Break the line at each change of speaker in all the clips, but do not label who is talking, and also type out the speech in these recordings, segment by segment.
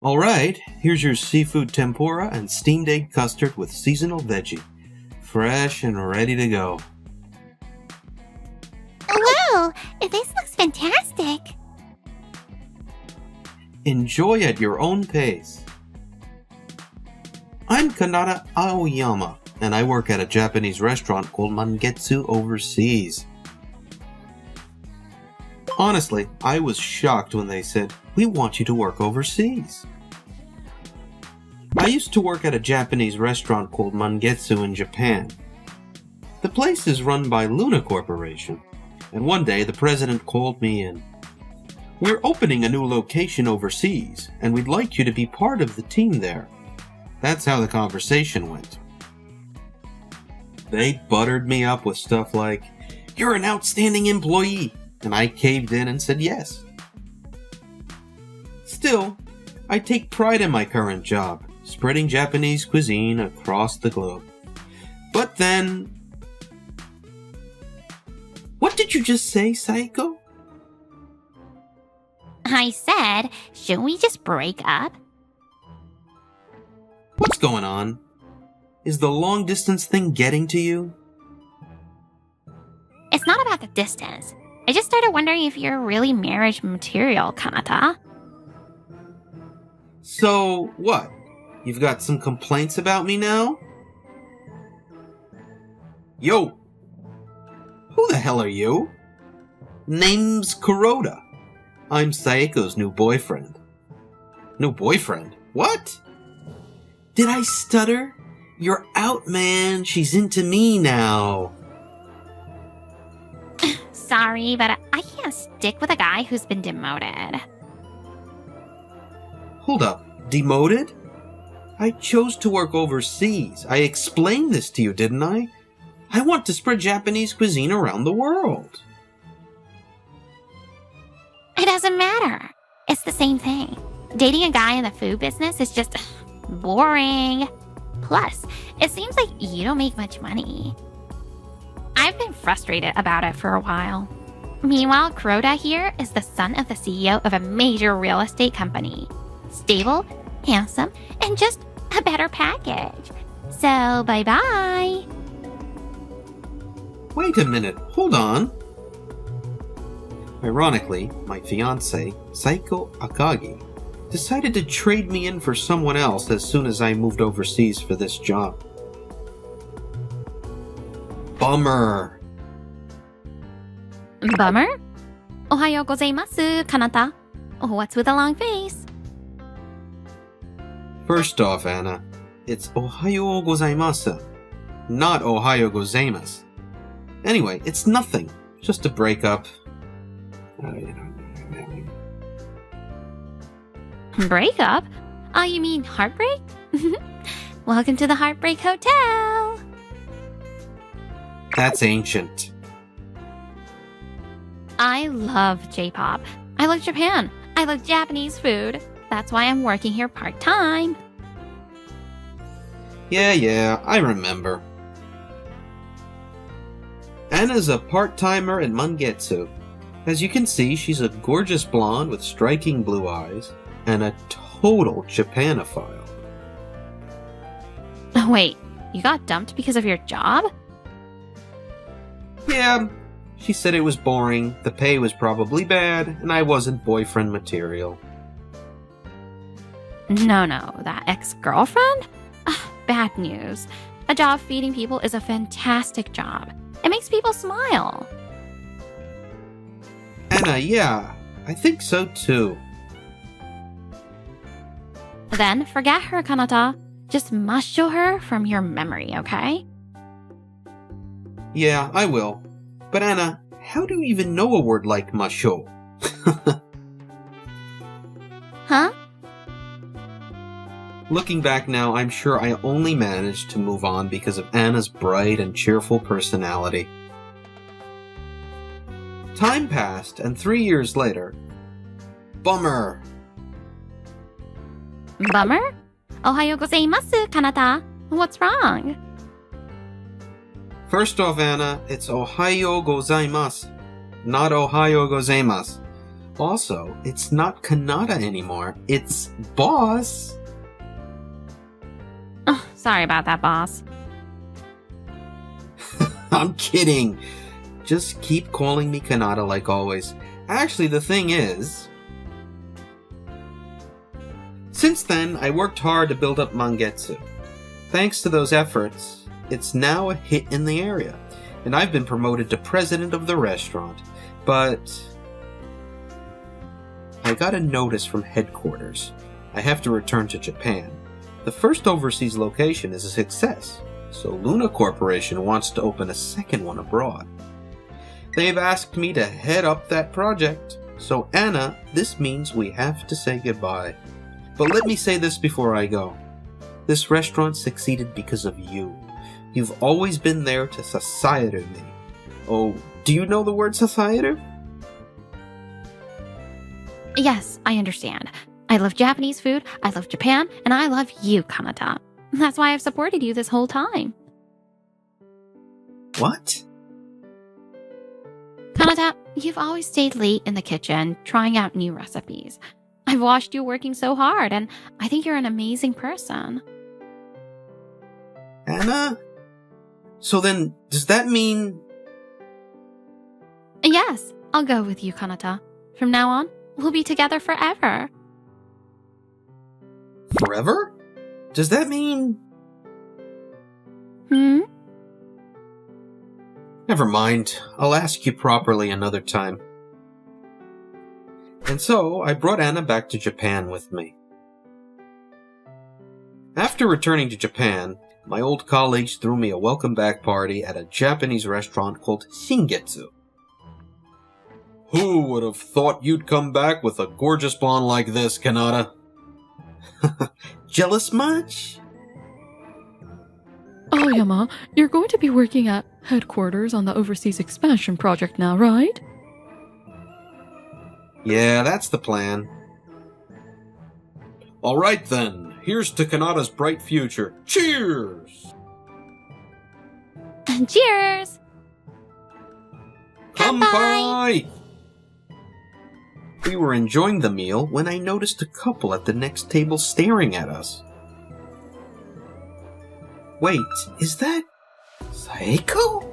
Alright, here's your seafood tempura and steamed egg custard with seasonal veggie. Fresh and ready to go.
Wow, this looks fantastic.
Enjoy at your own pace. I'm Kanata Aoyama, and I work at a Japanese restaurant called Mangetsu overseas. Honestly, I was shocked when they said, "We want you to work overseas." I used to work at a Japanese restaurant called Mangetsu in Japan. The place is run by Luna Corporation, and one day the president called me in. "We're opening a new location overseas, and we'd like you to be part of the team there." That's how the conversation went. They buttered me up with stuff like, "You're an outstanding employee," and I caved in and said yes. Still, I take pride in my current job, spreading Japanese cuisine across the globe. But then... What did you just say, Saiko?
I said, shouldn't we just break up?
What's going on? Is the long-distance thing getting to you?
It's not about the distance. I just started wondering if you're really marriage material, Kanata.
So, what? You've got some complaints about me now? Yo! Who the hell are you? Name's Kuroda. I'm Saiko's new boyfriend. New boyfriend? What? Did I stutter? You're out, man. She's into me now.
Sorry, but I can't stick with a guy who's been demoted.
Hold up. Demoted? I chose to work overseas. I explained this to you, didn't I? I want to spread Japanese cuisine around the world.
It doesn't matter. It's the same thing. Dating a guy in the food business is just boring. Plus, it seems like you don't make much money. I've been frustrated about it for a while. Meanwhile, Kuroda here is the son of the CEO of a major real estate company. Stable, handsome, and just a better package. So, bye-bye.
Wait a minute, hold on. Ironically, my fiancée, Saiko Akagi, decided to trade me in for someone else as soon as I moved overseas for this job. Bummer.
Bummer? Ohayou gozaimasu, Kanata. What's with the long face?
First off, Anna, it's Ohayou gozaimasu, not Ohayou gozaimasu. Anyway, it's nothing. Just a breakup.
Breakup? Oh, you mean heartbreak? Welcome to the Heartbreak Hotel.
That's ancient.
I love J-pop. I love Japan. I love Japanese food. That's why I'm working here part-time.
Yeah, I remember. Anna's a part-timer at Mangetsu. As you can see, she's a gorgeous blonde with striking blue eyes and a total Japanophile.
Wait, you got dumped because of your job?
Yeah, she said it was boring, the pay was probably bad, and I wasn't boyfriend material.
No, that ex-girlfriend? Bad news. A job feeding people is a fantastic job. It makes people smile.
Anna, yeah, I think so too.
Then forget her, Kanata. Just musho her from your memory, okay?
Yeah, I will. But Anna, how do you even know a word like masho?
Huh?
Looking back now, I'm sure I only managed to move on because of Anna's bright and cheerful personality. Time passed, and 3 years later... Bummer!
Bummer? Ohayou gozaimasu, Kanata. What's wrong?
First off, Anna, it's Ohayou gozaimasu, not Ohayou gozaimasu. Also, it's not Kanata anymore, it's Boss.
Oh, sorry about that, boss.
I'm kidding. Just keep calling me Kanata like always. Actually, the thing is, since then, I worked hard to build up Mangetsu. Thanks to those efforts, it's now a hit in the area, and I've been promoted to president of the restaurant. But I got a notice from headquarters. I have to return to Japan. The first overseas location is a success, so Luna Corporation wants to open a second one abroad. They've asked me to head up that project. So Anna, this means we have to say goodbye. But let me say this before I go. This restaurant succeeded because of you. You've always been there to society me. Oh, do you know the word society?
Yes, I understand. I love Japanese food, I love Japan, and I love you, Kanata. That's why I've supported you this whole time.
What?
Kanata, you've always stayed late in the kitchen, trying out new recipes. I've watched you working so hard, and I think you're an amazing person.
Anna? So then, does that mean...
Yes, I'll go with you, Kanata. From now on, we'll be together forever.
Forever? Does that mean... Never mind. I'll ask you properly another time. And so, I brought Anna back to Japan with me. After returning to Japan, my old colleagues threw me a welcome back party at a Japanese restaurant called Shingetsu. Who would have thought you'd come back with a gorgeous blonde like this, Kanata? Jealous much?
Aoyama, you're going to be working at headquarters on the overseas expansion project now, right?
Yeah, that's the plan. Alright then, here's to Kanata's bright future. Cheers!
Cheers!
Kanpai! We were enjoying the meal when I noticed a couple at the next table staring at us. Wait, is that... Saeko?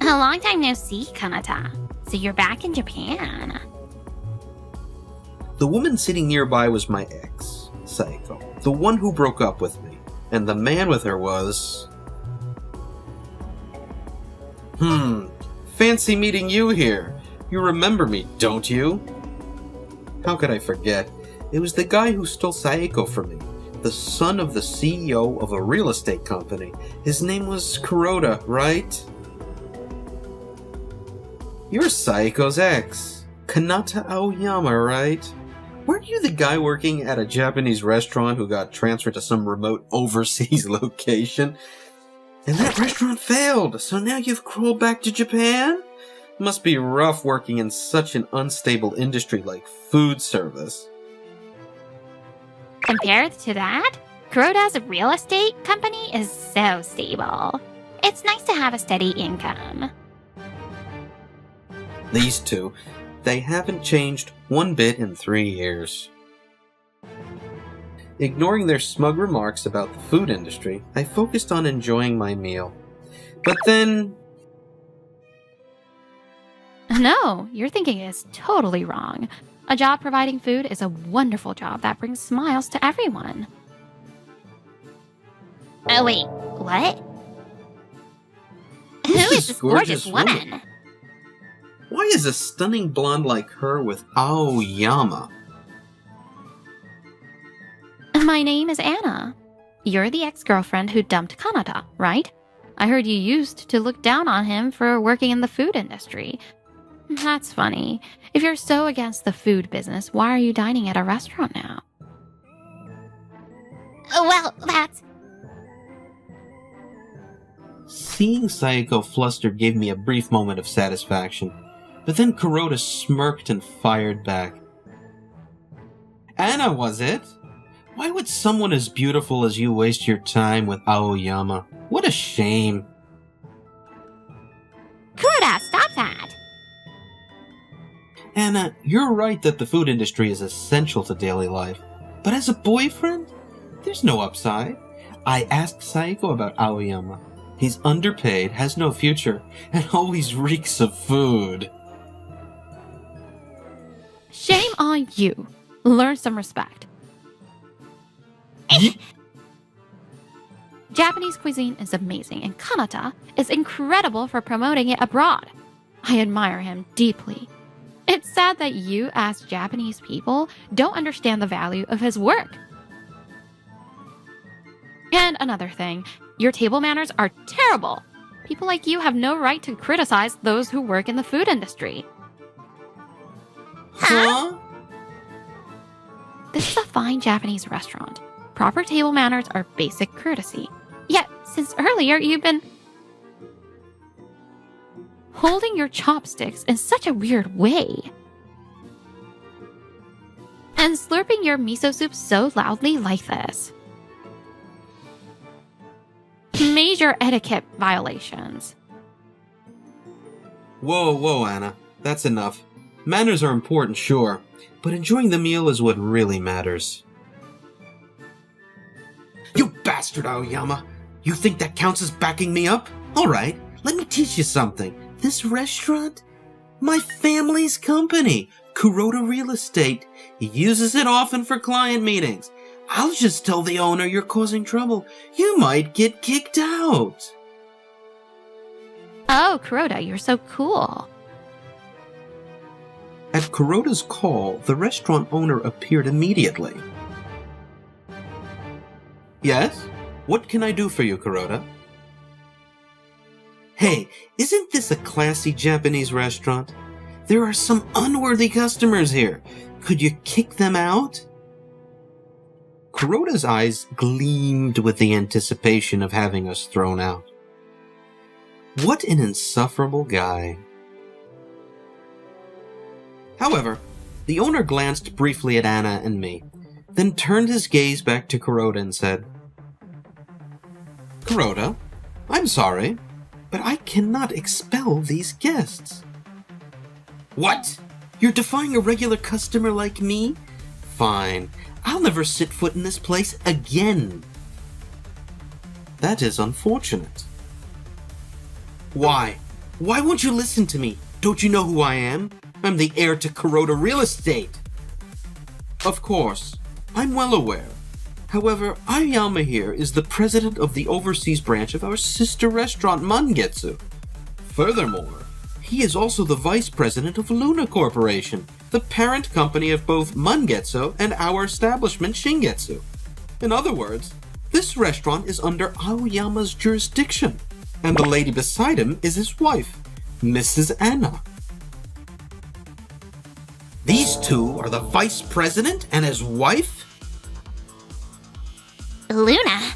A long time no see, Kanata. So you're back in Japan.
The woman sitting nearby was my ex, Saeko, the one who broke up with me, and the man with her was... Fancy meeting you here. You remember me, don't you? How could I forget? It was the guy who stole Saeko from me, the son of the CEO of a real estate company. His name was Kuroda, right? You're Saeko's ex, Kanata Aoyama, right? Weren't you the guy working at a Japanese restaurant who got transferred to some remote overseas location? And that restaurant failed, so now you've crawled back to Japan? Must be rough working in such an unstable industry like food service.
Compared to that, Kuroda's real estate company is so stable. It's nice to have a steady income.
These two, they haven't changed one bit in 3 years. Ignoring their smug remarks about the food industry, I focused on enjoying my meal. But then...
No, your thinking is totally wrong. A job providing food is a wonderful job that brings smiles to everyone. Oh wait, what? Who is this gorgeous woman?
Why is a stunning blonde like her with Aoyama?
My name is Anna. You're the ex-girlfriend who dumped Kanata, right? I heard you used to look down on him for working in the food industry. That's funny. If you're so against the food business, why are you dining at a restaurant now? Well, that's...
Seeing Saeko flustered gave me a brief moment of satisfaction, but then Kuroda smirked and fired back. Anna, was it? Why would someone as beautiful as you waste your time with Aoyama? What a shame.
Kuroda, stop that!
Anna, you're right that the food industry is essential to daily life. But as a boyfriend, there's no upside. I asked Saiko about Aoyama. He's underpaid, has no future, and always reeks of food.
Shame on you. Learn some respect. Japanese cuisine is amazing, and Kanata is incredible for promoting it abroad. I admire him deeply. It's sad that you, as Japanese people, don't understand the value of his work. And another thing, your table manners are terrible. People like you have no right to criticize those who work in the food industry.
Huh?
This is a fine Japanese restaurant. Proper table manners are basic courtesy. Yet, since earlier, you've been holding your chopsticks in such a weird way. And slurping your miso soup so loudly like this. Major etiquette violations.
Whoa, Anna. That's enough. Manners are important, sure, but enjoying the meal is what really matters. You bastard, Aoyama! You think that counts as backing me up? Alright, let me teach you something. This restaurant? My family's company, Kuroda Real Estate. He uses it often for client meetings. I'll just tell the owner you're causing trouble. You might get kicked out.
Oh, Kuroda, you're so cool.
At Kuroda's call, the restaurant owner appeared immediately. Yes? What can I do for you, Kuroda? Hey, isn't this a classy Japanese restaurant? There are some unworthy customers here. Could you kick them out? Kuroda's eyes gleamed with the anticipation of having us thrown out. What an insufferable guy. However, the owner glanced briefly at Anna and me, then turned his gaze back to Kuroda and said, Kuroda, I'm sorry, but I cannot expel these guests. What? You're defying a regular customer like me? Fine, I'll never set foot in this place again. That is unfortunate. Why? Why won't you listen to me? Don't you know who I am? I'm the heir to Kuroda Real Estate. Of course, I'm well aware. However, Aoyama here is the president of the overseas branch of our sister restaurant Mangetsu. Furthermore, he is also the vice president of Luna Corporation, the parent company of both Mangetsu and our establishment Shingetsu. In other words, this restaurant is under Aoyama's jurisdiction, and the lady beside him is his wife, Mrs. Anna. These two are the vice president and his wife?
Luna?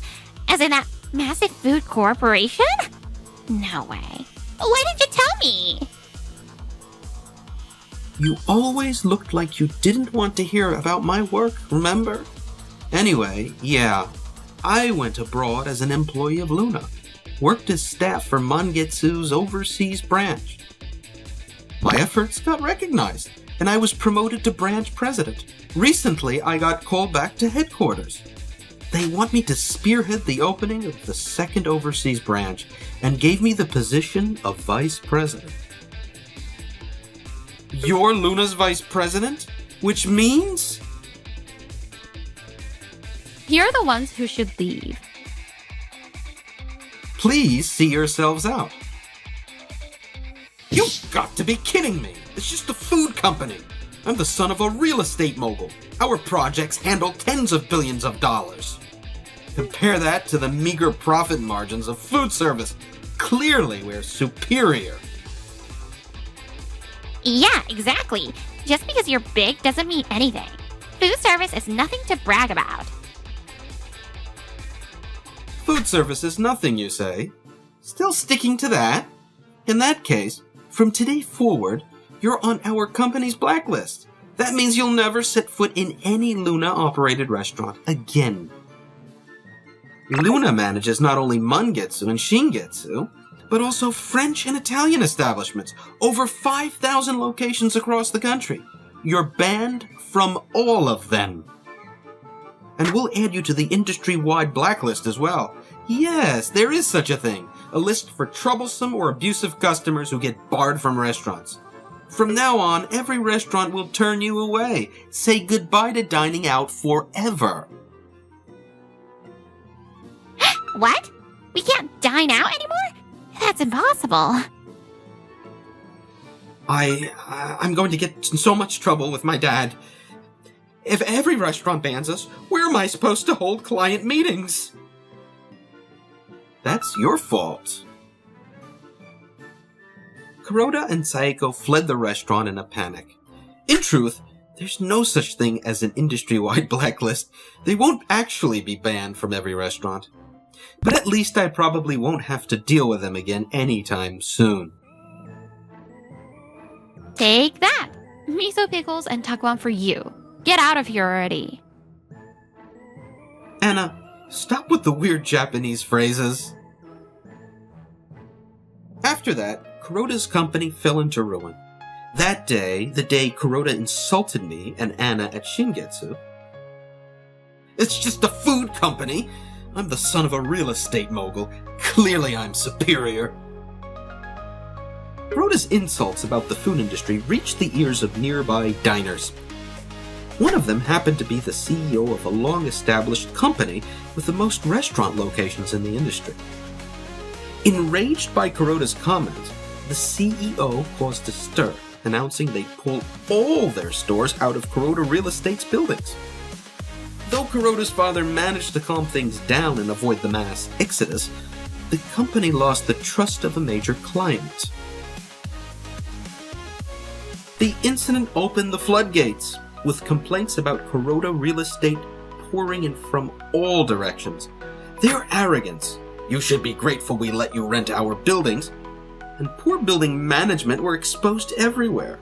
As in that massive food corporation? No way. Why didn't you tell me?
You always looked like you didn't want to hear about my work, remember? Anyway, yeah, I went abroad as an employee of Luna, worked as staff for Mangetsu's overseas branch. My efforts got recognized, and I was promoted to branch president. Recently, I got called back to headquarters. They want me to spearhead the opening of the second overseas branch and gave me the position of vice president. You're Luna's vice president? Which means?
You're the ones who should leave.
Please see yourselves out. You've got to be kidding me! It's just a food company. I'm the son of a real estate mogul. Our projects handle tens of billions of dollars. Compare that to the meager profit margins of food service. Clearly, we're superior.
Yeah, exactly. Just because you're big doesn't mean anything. Food service is nothing to brag about.
Food service is nothing, you say? Still sticking to that? In that case, from today forward, you're on our company's blacklist. That means you'll never set foot in any Luna-operated restaurant again. Luna manages not only Mangetsu and Shingetsu, but also French and Italian establishments. Over 5,000 locations across the country. You're banned from all of them. And we'll add you to the industry-wide blacklist as well. Yes, there is such a thing. A list for troublesome or abusive customers who get barred from restaurants. From now on, every restaurant will turn you away. Say goodbye to dining out forever.
What? We can't dine out anymore? That's impossible.
I'm going to get in so much trouble with my dad. If every restaurant bans us, where am I supposed to hold client meetings? That's your fault. Kuroda and Saeko fled the restaurant in a panic. In truth, there's no such thing as an industry-wide blacklist. They won't actually be banned from every restaurant. But at least I probably won't have to deal with them again anytime soon.
Take that! Miso pickles and takuan for you. Get out of here already.
Anna, stop with the weird Japanese phrases. After that, Kuroda's company fell into ruin. That day, the day Kuroda insulted me and Anna at Shingetsu. It's just a food company. I'm the son of a real estate mogul. Clearly I'm superior. Kuroda's insults about the food industry reached the ears of nearby diners. One of them happened to be the CEO of a long-established company with the most restaurant locations in the industry. Enraged by Kuroda's comments, the CEO caused a stir, announcing they'd pull all their stores out of Kuroda Real Estate's buildings. Though Kuroda's father managed to calm things down and avoid the mass exodus, the company lost the trust of a major client. The incident opened the floodgates, with complaints about Kuroda Real Estate pouring in from all directions. Their arrogance, you should be grateful we let you rent our buildings, and poor building management were exposed everywhere.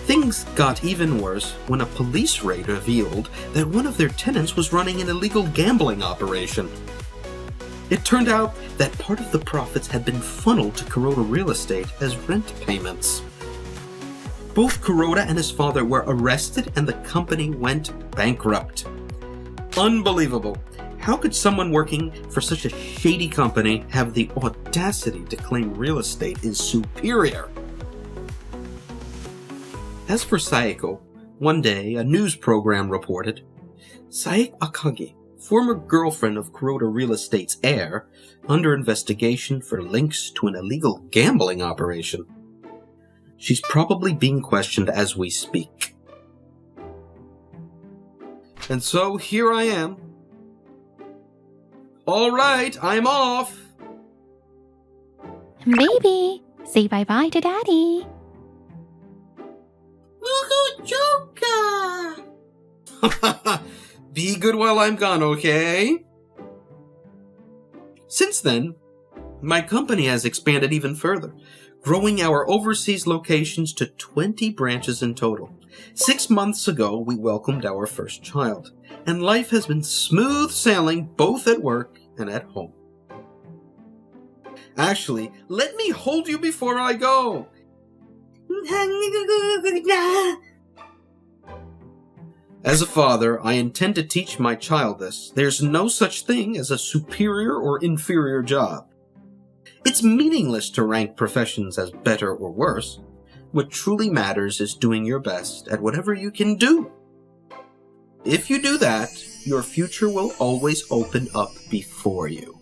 Things got even worse when a police raid revealed that one of their tenants was running an illegal gambling operation. It turned out that part of the profits had been funneled to Kuroda Real Estate as rent payments. Both Kuroda and his father were arrested and the company went bankrupt. Unbelievable. How could someone working for such a shady company have the audacity to claim real estate is superior? As for Saeko, one day a news program reported, Saeko Akagi, former girlfriend of Kuroda Real Estate's heir, under investigation for links to an illegal gambling operation. She's probably being questioned as we speak. And so here I am. All right, I'm off.
Baby, say bye-bye to Daddy.
Be good while I'm gone, okay? Since then, my company has expanded even further, growing our overseas locations to 20 branches in total. 6 months ago, we welcomed our first child, and life has been smooth sailing both at work and at home. Actually, let me hold you before I go. As a father, I intend to teach my child this. There's no such thing as a superior or inferior job. It's meaningless to rank professions as better or worse. What truly matters is doing your best at whatever you can do. If you do that, your future will always open up before you.